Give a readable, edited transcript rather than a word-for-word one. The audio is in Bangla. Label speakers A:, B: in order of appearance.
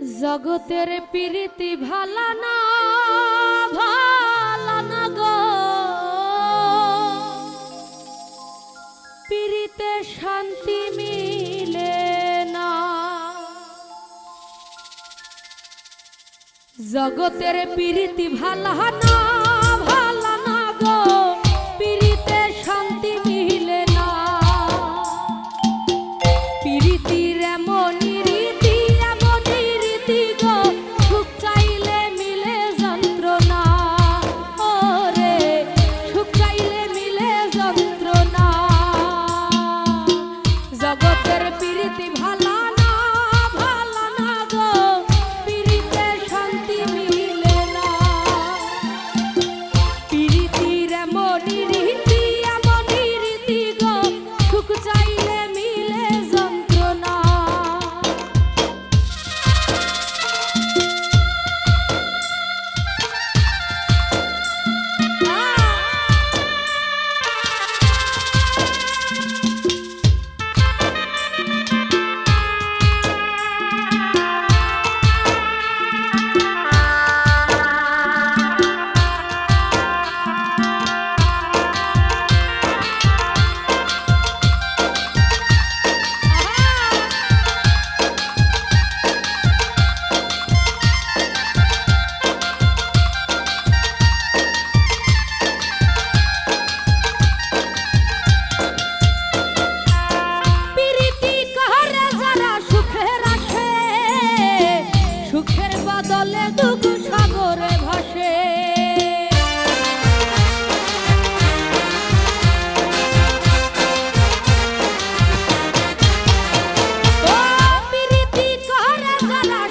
A: জগতের প্রীতি ভালা না ভালা না গো, প্রীতিতে শান্তি মিলে না। জগতের প্রীতি ভালা না ভালা না গো, প্রীতিতে শান্তি মিলে না। প্রীতির এমনই রীতি এমনই রীতি গো, সুখ চাইলে মিলে যন্ত্রণা। ওরে সুখ চাইলে মিলে যন্ত্রণা। জগতের প্রীতি ভালা না ভালা না গো, প্রীতিতে শান্তি মিলে না। প্রীতির এমনই রীতি এমনই রীতি গো, সুখ চাইলে মিলে যন্ত্রণা। সুখের বদলে দুঃখ সাগরে ভাসে। ও প্রীতি করে যারা